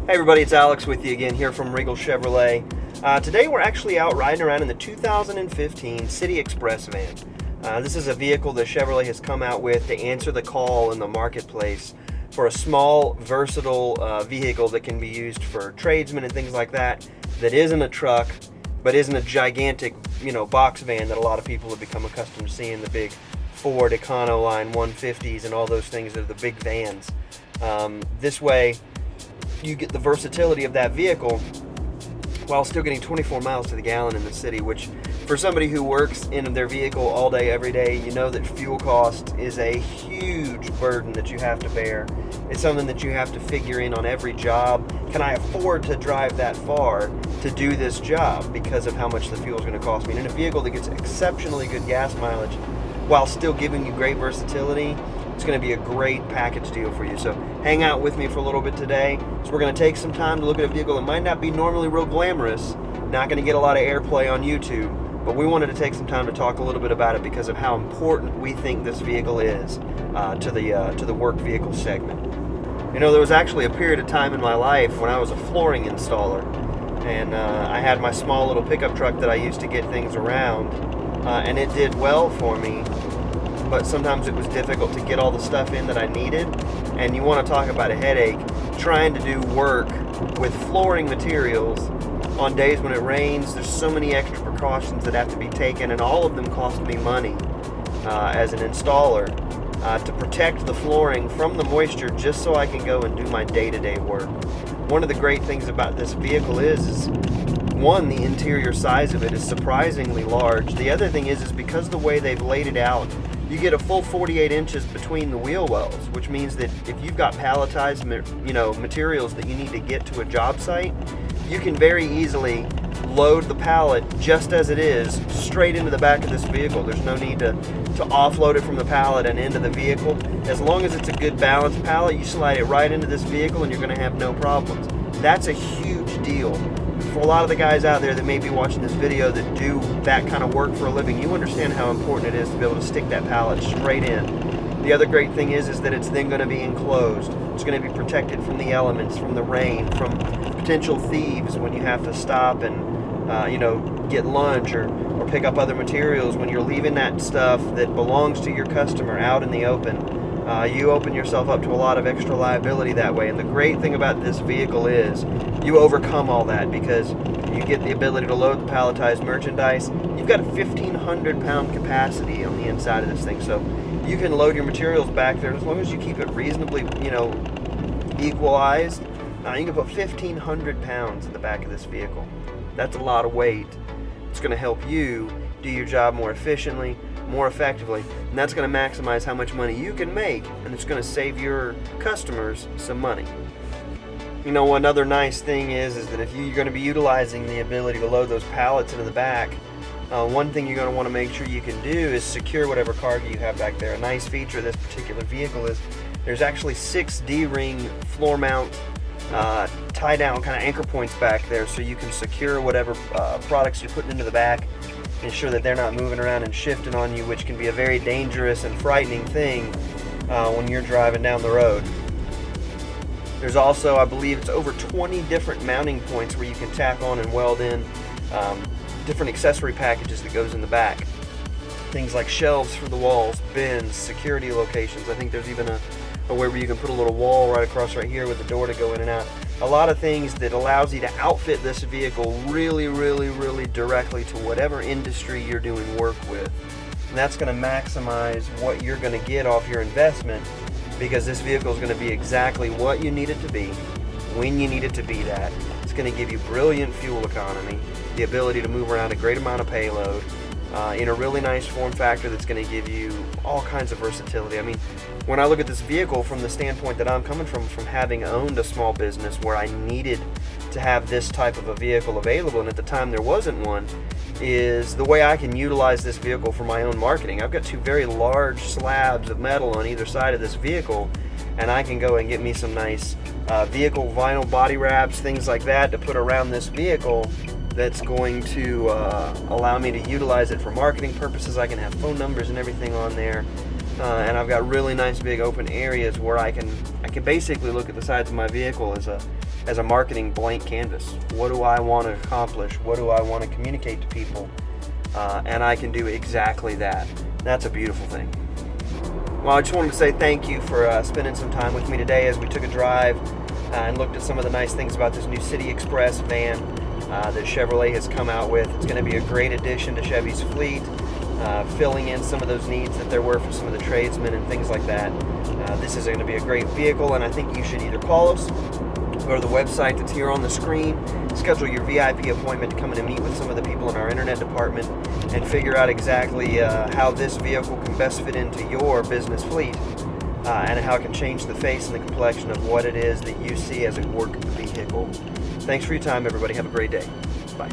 Hey everybody, it's Alex with you again here from Regal Chevrolet. Today we're actually out riding around in the 2015 City Express van. This is a vehicle that Chevrolet has come out with to answer the call in the marketplace for a small, versatile vehicle that can be used for tradesmen and things like that, that isn't a truck, but isn't a gigantic, box van that a lot of people have become accustomed to seeing, the big Ford Econoline 150s and all those things that are the big vans. This way, you get the versatility of that vehicle while still getting 24 miles to the gallon in the city, which for somebody who works in their vehicle all day, every day, you know that fuel cost is a huge burden that you have to bear. It's something that you have to figure in on every job. Can I afford to drive that far to do this job because of how much the fuel is going to cost me? And in a vehicle that gets exceptionally good gas mileage while still giving you great versatility, it's going to be a great package deal for you. So hang out with me for a little bit today. So we're going to take some time to look at a vehicle that might not be normally real glamorous, not going to get a lot of airplay on YouTube, but we wanted to take some time to talk a little bit about it because of how important we think this vehicle is to the work vehicle segment. There was actually a period of time in my life when I was a flooring installer, and I had my small little pickup truck that I used to get things around, and it did well for me. But sometimes it was difficult to get all the stuff in that I needed. And you want to talk about a headache trying to do work with flooring materials on days when it rains. There's so many extra precautions that have to be taken, and all of them cost me money as an installer to protect the flooring from the moisture, just so I can go and do my day-to-day work. One of the great things about this vehicle is one, the interior size of it is surprisingly large. The other thing is because the way they've laid it out, you get a full 48 inches between the wheel wells, which means that if you've got palletized, materials that you need to get to a job site, you can very easily load the pallet just as it is straight into the back of this vehicle. There's no need to offload it from the pallet and into the vehicle. As long as it's a good balanced pallet, you slide it right into this vehicle and you're going to have no problems. That's a huge deal. For a lot of the guys out there that may be watching this video that do that kind of work for a living, you understand how important it is to be able to stick that pallet straight in. The other great thing is that it's then going to be enclosed. It's going to be protected from the elements, from the rain, from potential thieves when you have to stop and get lunch or pick up other materials. When you're leaving that stuff that belongs to your customer out in the open, you open yourself up to a lot of extra liability that way. And the great thing about this vehicle is you overcome all that because you get the ability to load the palletized merchandise. You've got a 1,500 pound capacity on the inside of this thing, so you can load your materials back there as long as you keep it reasonably, equalized. You can put 1,500 pounds in the back of this vehicle. That's a lot of weight. It's going to help you do your job more efficiently, more effectively, and that's going to maximize how much money you can make, and it's going to save your customers some money. Another nice thing is that if you're going to be utilizing the ability to load those pallets into the back, one thing you're going to want to make sure you can do is secure whatever cargo you have back there. A nice feature of this particular vehicle is there's actually 6 D-ring floor mount tie down kind of anchor points back there, so you can secure whatever products you're putting into the back, ensure that they're not moving around and shifting on you, which can be a very dangerous and frightening thing when you're driving down the road. There's also, I believe it's over 20 different mounting points where you can tack on and weld in different accessory packages that goes in the back. Things like shelves for the walls, bins, security locations. I think there's even a way where you can put a little wall right across right here with the door to go in and out. A lot of things that allows you to outfit this vehicle really, really, really directly to whatever industry you're doing work with. And that's going to maximize what you're going to get off your investment, because this vehicle is going to be exactly what you need it to be, when you need it to be that. It's going to give you brilliant fuel economy, the ability to move around a great amount of payload, in a really nice form factor that's going to give you all kinds of versatility. When I look at this vehicle from the standpoint that I'm coming from having owned a small business where I needed to have this type of a vehicle available, and at the time there wasn't one, is the way I can utilize this vehicle for my own marketing. I've got 2 very large slabs of metal on either side of this vehicle, and I can go and get me some nice vehicle vinyl body wraps, things like that, to put around this vehicle that's going to allow me to utilize it for marketing purposes. I can have phone numbers and everything on there. And I've got really nice big open areas where I can basically look at the sides of my vehicle as as a marketing blank canvas. What do I want to accomplish? What do I want to communicate to people? And I can do exactly that. That's a beautiful thing. Well, I just wanted to say thank you for spending some time with me today as we took a drive and looked at some of the nice things about this new City Express van that Chevrolet has come out with. It's going to be a great addition to Chevy's fleet, filling in some of those needs that there were for some of the tradesmen and things like that. This is going to be a great vehicle, and I think you should either call us, go to the website that's here on the screen, schedule your VIP appointment to come in and meet with some of the people in our internet department and figure out exactly how this vehicle can best fit into your business fleet and how it can change the face and the complexion of what it is that you see as a work vehicle. Thanks for your time, everybody. Have a great day. Bye.